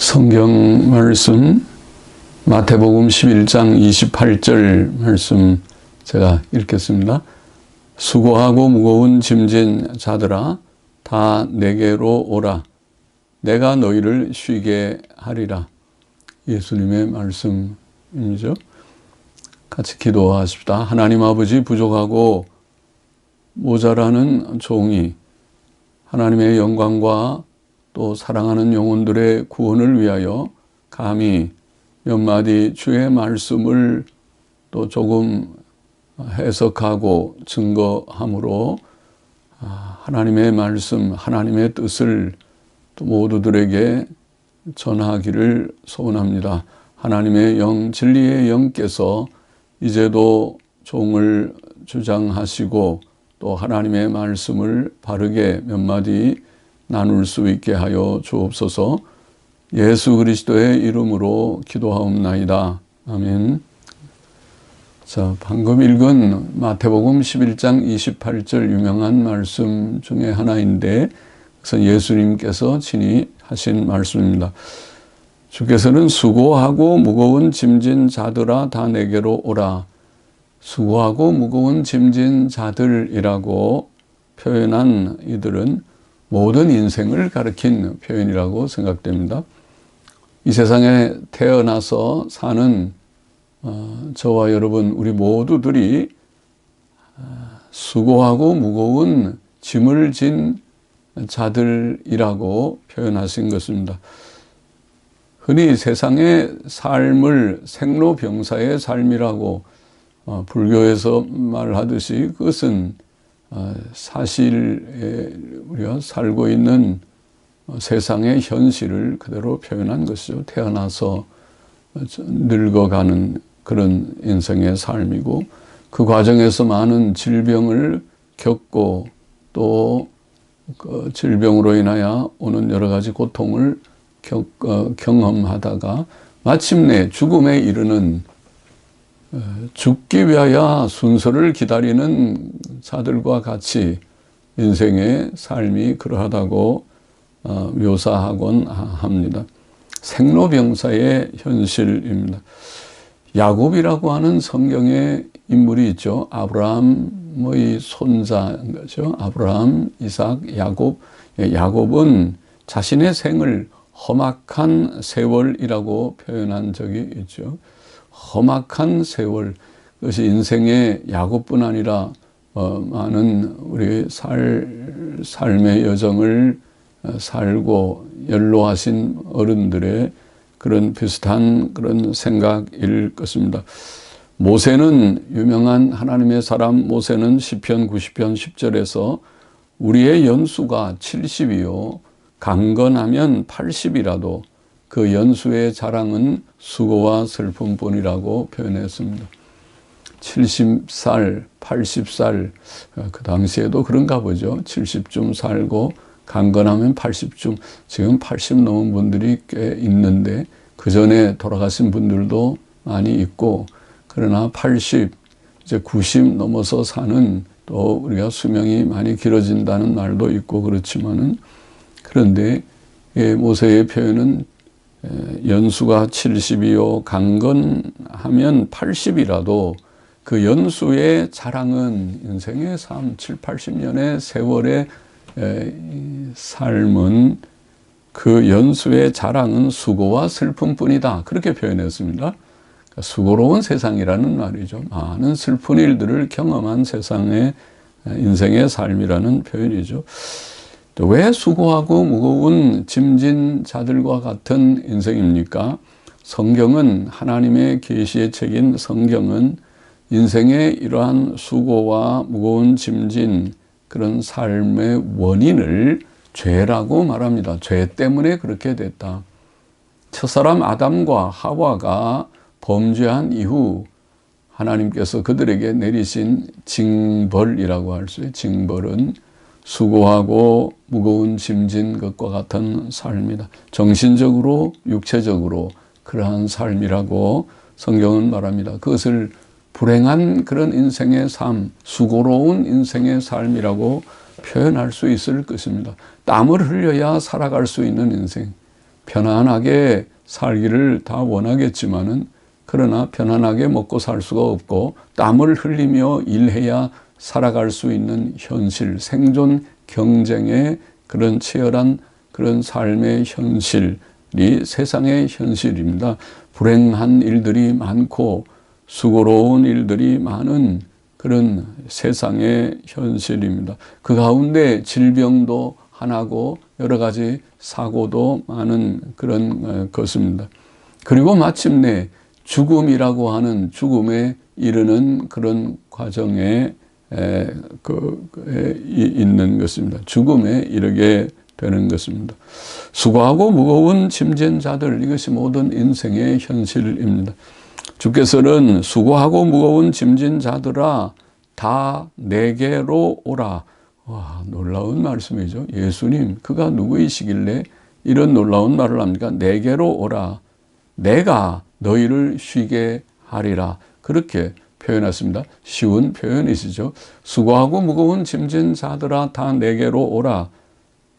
성경 말씀 마태복음 11장 28절 말씀 제가 읽겠습니다. 수고하고 무거운 짐진 자들아 다 내게로 오라. 내가 너희를 쉬게 하리라. 예수님의 말씀이죠. 같이 기도하십시다. 하나님 아버지, 부족하고 모자라는 종이 하나님의 영광과 또 사랑하는 영혼들의 구원을 위하여 감히 몇 마디 주의 말씀을 또 조금 해석하고 증거함으로 하나님의 말씀, 하나님의 뜻을 또 모두들에게 전하기를 소원합니다. 하나님의 영, 진리의 영께서 이제도 종을 주장하시고 또 하나님의 말씀을 바르게 몇 마디 나눌 수 있게 하여 주옵소서. 예수 그리스도의 이름으로 기도하옵나이다. 아멘. 자, 방금 읽은 마태복음 11장 28절 유명한 말씀 중에 하나인데, 그래서 예수님께서 친히 하신 말씀입니다. 주께서는 수고하고 무거운 짐진 자들아 다 내게로 오라. 수고하고 무거운 짐진 자들이라고 표현한 이들은 모든 인생을 가리킨 표현이라고 생각됩니다. 이 세상에 태어나서 사는 저와 여러분 우리 모두들이 수고하고 무거운 짐을 진 자들이라고 표현하신 것입니다. 흔히 세상의 삶을 생로병사의 삶이라고 불교에서 말하듯이 그것은 사실에 우리가 살고 있는 세상의 현실을 그대로 표현한 것이죠. 태어나서 늙어가는 그런 인생의 삶이고, 그 과정에서 많은 질병을 겪고 또 그 질병으로 인하여 오는 여러 가지 고통을 경험하다가 마침내 죽음에 이르는, 죽기 위하여 순서를 기다리는 자들과 같이 인생의 삶이 그러하다고 묘사하곤 합니다. 생로병사의 현실입니다. 야곱이라고 하는 성경의 인물이 있죠. 아브라함의 손자인 거죠. 아브라함, 이삭, 야곱. 야곱은 자신의 생을 험악한 세월이라고 표현한 적이 있죠. 험악한 세월. 그것이 인생의 야곱뿐 아니라 많은 우리 삶의 여정을 살고 연로하신 어른들의 그런 비슷한 그런 생각일 것입니다. 모세는, 유명한 하나님의 사람 모세는 시편 90편 10절에서 우리의 연수가 70이요 강건하면 80이라도 그 연수의 자랑은 수고와 슬픔뿐이라고 표현했습니다. 70살, 80살, 그 당시에도 그런가 보죠. 70쯤 살고 강건하면 80쯤, 지금 80 넘은 분들이 꽤 있는데 그 전에 돌아가신 분들도 많이 있고, 그러나 80, 이제 90 넘어서 사는 또 우리가 수명이 많이 길어진다는 말도 있고 그렇지만은, 그런데 모세의 표현은 연수가 70이요 강건하면 80이라도 그 연수의 자랑은 인생의 3, 7, 80년의 세월의 삶은 그 연수의 자랑은 수고와 슬픔뿐이다. 그렇게 표현했습니다. 그러니까 수고로운 세상이라는 말이죠. 많은 슬픈 일들을 경험한 세상의 인생의 삶이라는 표현이죠. 또 왜 수고하고 무거운 짐진 자들과 같은 인생입니까? 성경은, 하나님의 계시의 책인 성경은 인생의 이러한 수고와 무거운 짐진 그런 삶의 원인을 죄라고 말합니다. 죄 때문에 그렇게 됐다. 첫사람 아담과 하와가 범죄한 이후 하나님께서 그들에게 내리신 징벌이라고 할 수 있어요. 징벌은 수고하고 무거운 짐진 것과 같은 삶이다. 정신적으로, 육체적으로 그러한 삶이라고 성경은 말합니다. 그것을 불행한 그런 인생의 삶, 수고로운 인생의 삶이라고 표현할 수 있을 것입니다. 땀을 흘려야 살아갈 수 있는 인생, 편안하게 살기를 다 원하겠지만은 그러나 편안하게 먹고 살 수가 없고 땀을 흘리며 일해야 살아갈 수 있는 현실, 생존 경쟁의 그런 치열한 그런 삶의 현실이 세상의 현실입니다. 불행한 일들이 많고 수고로운 일들이 많은 그런 세상의 현실입니다. 그 가운데 질병도 하나고 여러 가지 사고도 많은 그런 것입니다. 그리고 마침내 죽음이라고 하는 죽음에 이르는 그런 과정에 있는 것입니다. 죽음에 이르게 되는 것입니다. 수고하고 무거운 짐진 자들, 이것이 모든 인생의 현실입니다. 주께서는 수고하고 무거운 짐진 자들아 다 내게로 오라. 와, 놀라운 말씀이죠. 예수님, 그가 누구이시길래 이런 놀라운 말을 합니까? 내게로 오라. 내가 너희를 쉬게 하리라. 그렇게 표현했습니다. 쉬운 표현이시죠. 수고하고 무거운 짐진 자들아 다 내게로 오라.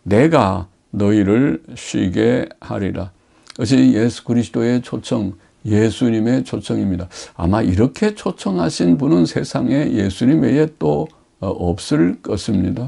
내가 너희를 쉬게 하리라. 그것이 예수 그리스도의 초청, 예수님의 초청입니다. 아마 이렇게 초청하신 분은 세상에 예수님 외에 또 없을 것입니다.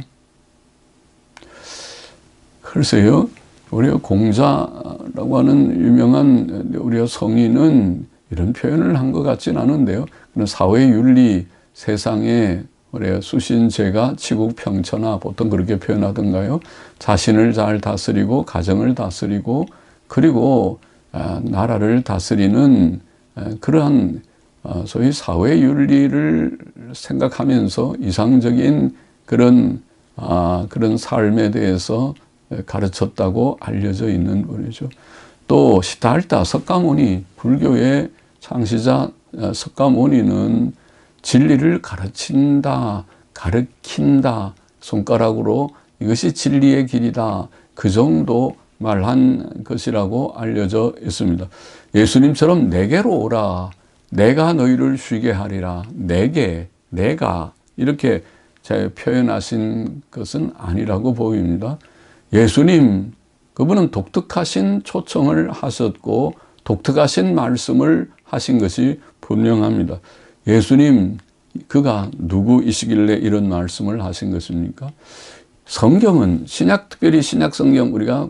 글쎄요, 우리가 공자라고 하는 유명한 우리가 성인은 이런 표현을 한 것 같진 않은데요. 사회윤리, 세상에 우리가 수신제가 치국평천하 보통 그렇게 표현하던가요. 자신을 잘 다스리고 가정을 다스리고 그리고 나라를 다스리는 그러한 소위 사회윤리를 생각하면서 이상적인 그런 삶에 대해서 가르쳤다고 알려져 있는 분이죠. 또 시타르타 석가모니, 불교의 창시자 석가모니는 진리를 가르친다, 가르친다, 손가락으로 이것이 진리의 길이다, 그 정도 말한 것이라고 알려져 있습니다. 예수님처럼 내게로 오라, 내가 너희를 쉬게 하리라, 내가 이렇게 표현하신 것은 아니라고 보입니다. 예수님, 그분은 독특하신 초청을 하셨고 독특하신 말씀을 하신 것이 분명합니다. 예수님, 그가 누구이시길래 이런 말씀을 하신 것입니까? 성경은 특별히 신약성경, 우리가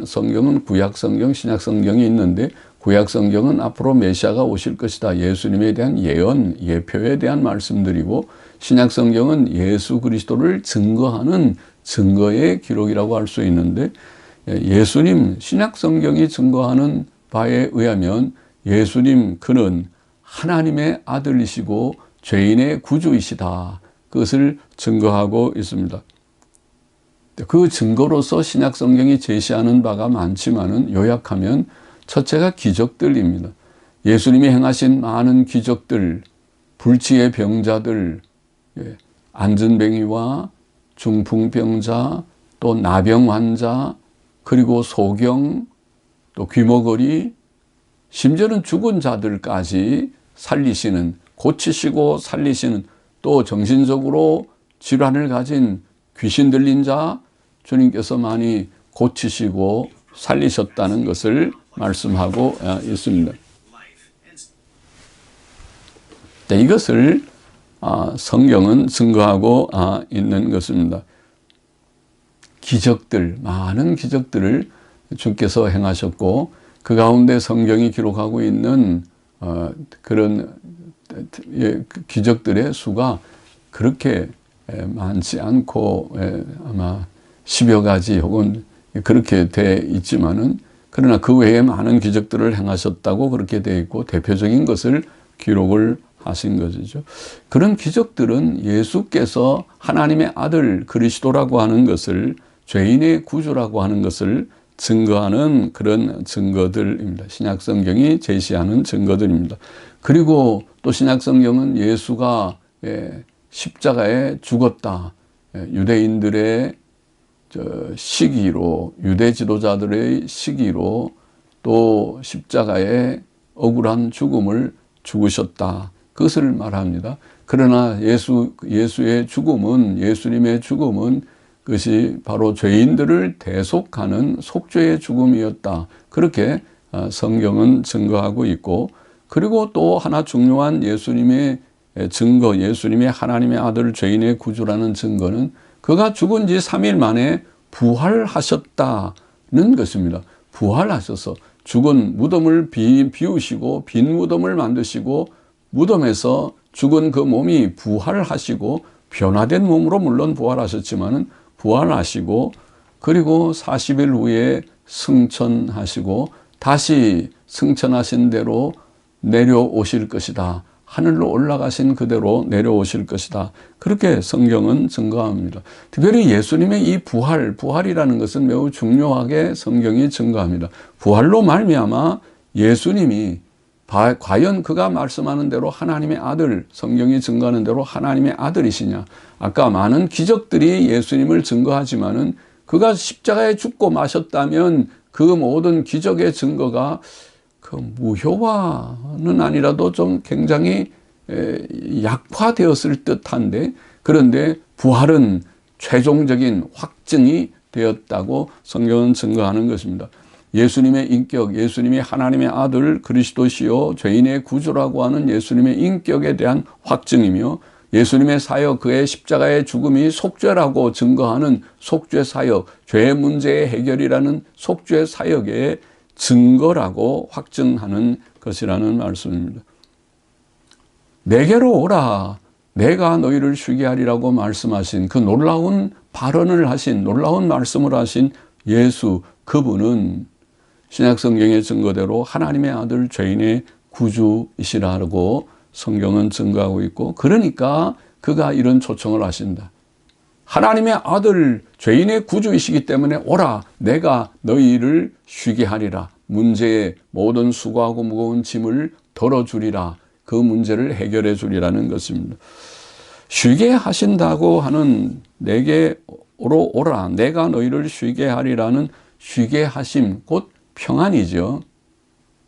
성경은 구약성경, 신약성경이 있는데 구약성경은 앞으로 메시아가 오실 것이다, 예수님에 대한 예언, 예표에 대한 말씀들이고 신약성경은 예수 그리스도를 증거하는 증거의 기록이라고 할 수 있는데 예수님, 신약성경이 증거하는 바에 의하면 예수님, 그는 하나님의 아들이시고 죄인의 구주이시다, 그것을 증거하고 있습니다. 그 증거로서 신약성경이 제시하는 바가 많지만은 요약하면 첫째가 기적들입니다. 예수님이 행하신 많은 기적들, 불치의 병자들, 안전뱅이와 중풍병자, 또 나병 환자, 그리고 소경, 또 귀머거리, 심지어는 죽은 자들까지 살리시는, 고치시고 살리시는, 또 정신적으로 질환을 가진 귀신 들린 자 주님께서 많이 고치시고 살리셨다는 것을 말씀하고 있습니다. 이것을 성경은 증거하고 있는 것입니다. 기적들, 많은 기적들을 주께서 행하셨고 그 가운데 성경이 기록하고 있는 그런 기적들의 수가 그렇게 많지 않고 아마 10여 가지 혹은 그렇게 돼 있지만은, 그러나 그 외에 많은 기적들을 행하셨다고 그렇게 돼 있고 대표적인 것을 기록을 하신 것이죠. 그런 기적들은 예수께서 하나님의 아들 그리스도라고 하는 것을, 죄인의 구주라고 하는 것을 증거하는 그런 증거들입니다. 신약성경이 제시하는 증거들입니다. 그리고 또 신약성경은 예수가 십자가에 죽었다, 유대인들의 시기로, 유대 지도자들의 시기로 또 십자가에 억울한 죽음을 죽으셨다, 그것을 말합니다. 그러나 예수의 죽음은, 예수님의 죽음은 그것이 바로 죄인들을 대속하는 속죄의 죽음이었다. 그렇게 성경은 증거하고 있고, 그리고 또 하나 중요한 예수님의 증거, 예수님의 하나님의 아들 죄인의 구주라는 증거는 그가 죽은 지 3일 만에 부활하셨다는 것입니다. 부활하셔서 죽은 무덤을 비우시고 빈 무덤을 만드시고 무덤에서 죽은 그 몸이 부활하시고 변화된 몸으로 물론 부활하셨지만은 부활하시고 그리고 40일 후에 승천하시고 다시 승천하신 대로 내려오실 것이다. 하늘로 올라가신 그대로 내려오실 것이다. 그렇게 성경은 증거합니다. 특별히 예수님의 이 부활이라는 것은 매우 중요하게 성경이 증거합니다. 부활로 말미암아 예수님이 과연 그가 말씀하는 대로 하나님의 아들, 성경이 증거하는 대로 하나님의 아들이시냐. 아까 많은 기적들이 예수님을 증거하지만은 그가 십자가에 죽고 마셨다면 그 모든 기적의 증거가 그 무효화는 아니라도 좀 굉장히 약화되었을 듯한데, 그런데 부활은 최종적인 확증이 되었다고 성경은 증거하는 것입니다. 예수님의 인격, 예수님이 하나님의 아들 그리스도시요 죄인의 구주라고 하는 예수님의 인격에 대한 확증이며, 예수님의 사역, 그의 십자가의 죽음이 속죄라고 증거하는 속죄 사역, 죄의 문제의 해결이라는 속죄 사역의 증거라고 확증하는 것이라는 말씀입니다. 내게로 오라, 내가 너희를 쉬게 하리라고 말씀하신 그 놀라운 발언을 하신, 놀라운 말씀을 하신 예수, 그분은 신약성경의 증거대로 하나님의 아들 죄인의 구주이시라고 성경은 증거하고 있고, 그러니까 그가 이런 초청을 하신다. 하나님의 아들 죄인의 구주이시기 때문에 오라, 내가 너희를 쉬게 하리라. 문제의 모든 수고하고 무거운 짐을 덜어주리라. 그 문제를 해결해 주리라는 것입니다. 쉬게 하신다고 하는 내게로 오라, 내가 너희를 쉬게 하리라는 쉬게 하심, 곧 평안이죠.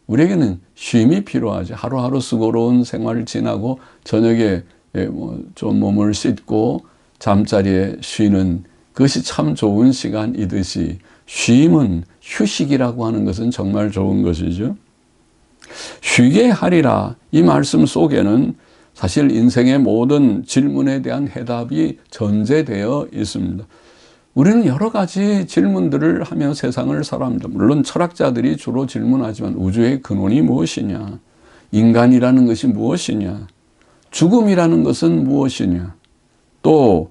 우리에게는 쉼이 필요하죠. 하루하루 수고로운 생활을 지나고 저녁에 좀 몸을 씻고 잠자리에 쉬는 그것이 참 좋은 시간이듯이 쉼은, 휴식이라고 하는 것은 정말 좋은 것이죠. 쉬게 하리라, 이 말씀 속에는 사실 인생의 모든 질문에 대한 해답이 전제되어 있습니다. 우리는 여러 가지 질문들을 하며 세상을 살아갑니다. 물론 철학자들이 주로 질문하지만 우주의 근원이 무엇이냐? 인간이라는 것이 무엇이냐? 죽음이라는 것은 무엇이냐? 또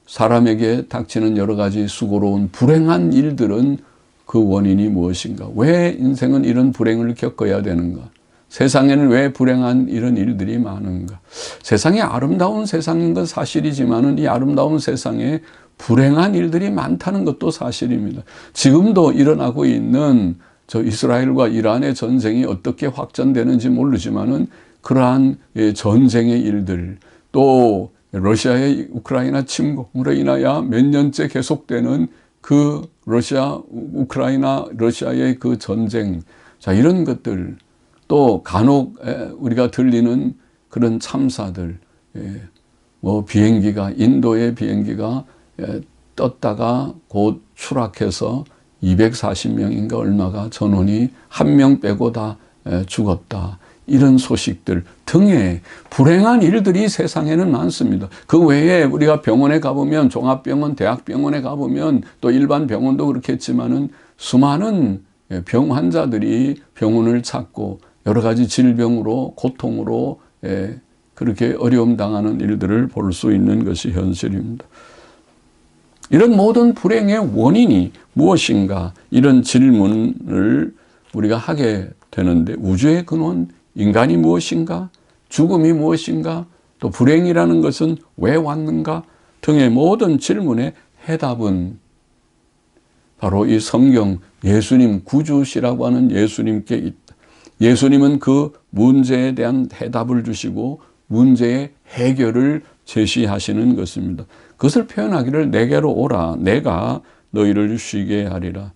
사람에게 닥치는 여러 가지 수고로운 불행한 일들은 그 원인이 무엇인가? 왜 인생은 이런 불행을 겪어야 되는가? 세상에는 왜 불행한 이런 일들이 많은가? 세상이 아름다운 세상인 건 사실이지만은 이 아름다운 세상에 불행한 일들이 많다는 것도 사실입니다. 지금도 일어나고 있는 저 이스라엘과 이란의 전쟁이 어떻게 확전되는지 모르지만은 그러한 전쟁의 일들, 또 러시아의 우크라이나 침공으로 인하여 몇 년째 계속되는 그 러시아의 그 전쟁, 자, 이런 것들, 또 간혹 우리가 들리는 그런 참사들, 비행기가, 인도의 비행기가 떴다가 곧 추락해서 240명인가 얼마가 전원이 한 명 빼고 다 죽었다. 이런 소식들 등의 불행한 일들이 세상에는 많습니다. 그 외에 우리가 병원에 가보면, 종합병원, 대학병원에 가보면, 또 일반 병원도 그렇겠지만은 수많은 병 환자들이 병원을 찾고 여러 가지 질병으로, 고통으로 그렇게 어려움 당하는 일들을 볼 수 있는 것이 현실입니다. 이런 모든 불행의 원인이 무엇인가? 이런 질문을 우리가 하게 되는데, 우주의 근원, 인간이 무엇인가? 죽음이 무엇인가? 또 불행이라는 것은 왜 왔는가? 등의 모든 질문의 해답은 바로 이 성경, 예수님 구주시라고 하는 예수님께 있다. 예수님은 그 문제에 대한 해답을 주시고 문제의 해결을 제시하시는 것입니다. 그것을 표현하기를 내게로 오라, 내가 너희를 쉬게 하리라.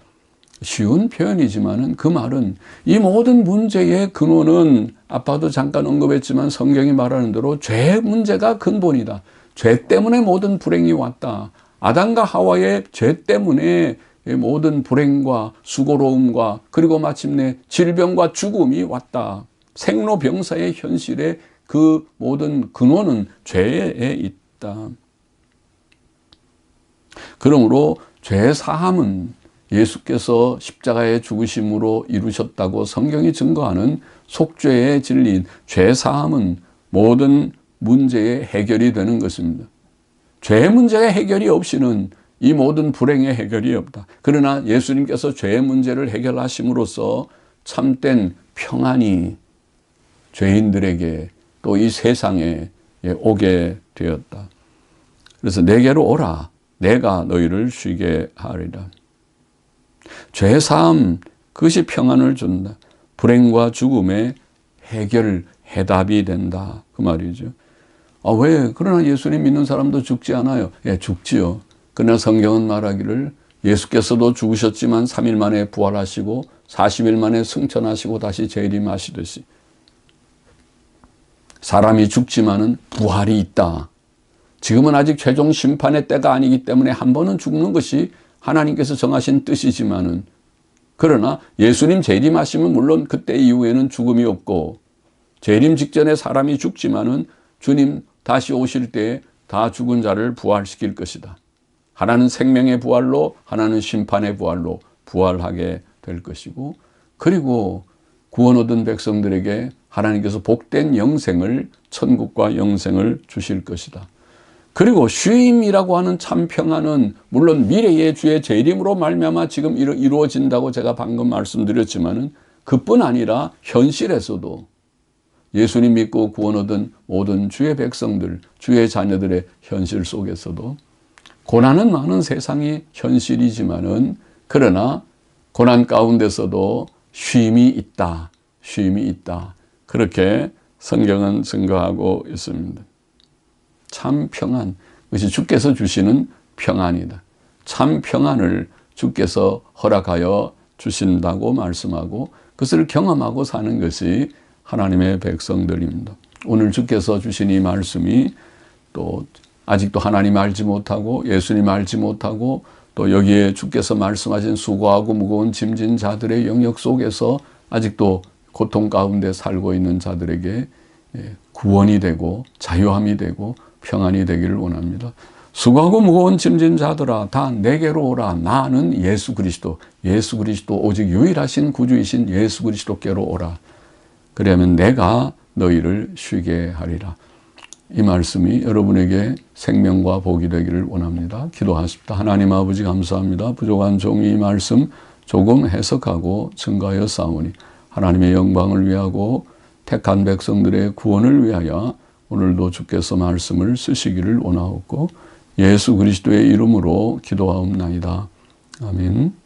쉬운 표현이지만은 그 말은 이 모든 문제의 근원은 아빠도 잠깐 언급했지만 성경이 말하는 대로 죄 문제가 근본이다. 죄 때문에 모든 불행이 왔다. 아담과 하와의 죄 때문에 모든 불행과 수고로움과 그리고 마침내 질병과 죽음이 왔다. 생로병사의 현실에 그 모든 근원은 죄에 있다. 그러므로 죄 사함은 예수께서 십자가의 죽으심으로 이루셨다고 성경이 증거하는 속죄의 진리인 죄 사함은 모든 문제의 해결이 되는 것입니다. 죄의 문제의 해결이 없이는 이 모든 불행의 해결이 없다. 그러나 예수님께서 죄의 문제를 해결하심으로써 참된 평안이 죄인들에게 또 이 세상에 오게 되었다. 그래서 내게로 오라. 내가 너희를 쉬게 하리라. 죄 사함, 그것이 평안을 준다. 불행과 죽음의 해결, 해답이 된다. 그 말이죠. 왜? 그러나 예수님 믿는 사람도 죽지 않아요. 예, 죽지요. 그러나 성경은 말하기를 예수께서도 죽으셨지만 3일 만에 부활하시고 40일 만에 승천하시고 다시 재림하시듯이 사람이 죽지만은 부활이 있다. 지금은 아직 최종 심판의 때가 아니기 때문에 한 번은 죽는 것이 하나님께서 정하신 뜻이지만은 그러나 예수님 재림하시면 물론 그때 이후에는 죽음이 없고 재림 직전에 사람이 죽지만은 주님 다시 오실 때에 다 죽은 자를 부활시킬 것이다. 하나는 생명의 부활로 하나는 심판의 부활로 부활하게 될 것이고 그리고 구원 얻은 백성들에게 하나님께서 복된 영생을 천국과 영생을 주실 것이다. 그리고 쉼이라고 하는 참 평안은 물론 미래의 주의 재림으로 말미암아 지금 이루어진다고 제가 방금 말씀드렸지만은 그뿐 아니라 현실에서도 예수님 믿고 구원 얻은 모든 주의 백성들, 주의 자녀들의 현실 속에서도 고난은 많은 세상이 현실이지만은 그러나 고난 가운데서도 쉼이 있다. 쉼이 있다. 그렇게 성경은 증거하고 있습니다. 참 평안, 그것이 주께서 주시는 평안이다. 참 평안을 주께서 허락하여 주신다고 말씀하고 그것을 경험하고 사는 것이 하나님의 백성들입니다. 오늘 주께서 주신 이 말씀이 또 아직도 하나님 알지 못하고 예수님 알지 못하고 또 여기에 주께서 말씀하신 수고하고 무거운 짐진 자들의 영역 속에서 아직도 고통 가운데 살고 있는 자들에게 구원이 되고 자유함이 되고 평안이 되기를 원합니다. 수고하고 무거운 짐진 자들아 다 내게로 오라. 나는 예수 그리스도 오직 유일하신 구주이신 예수 그리스도께로 오라. 그러면 내가 너희를 쉬게 하리라. 이 말씀이 여러분에게 생명과 복이 되기를 원합니다. 기도하십시다. 하나님 아버지 감사합니다. 부족한 종이 이 말씀 조금 해석하고 증거하여 싸우니 하나님의 영광을 위하고 택한 백성들의 구원을 위하여 오늘도 주께서 말씀을 쓰시기를 원하옵고 예수 그리스도의 이름으로 기도하옵나이다. 아멘.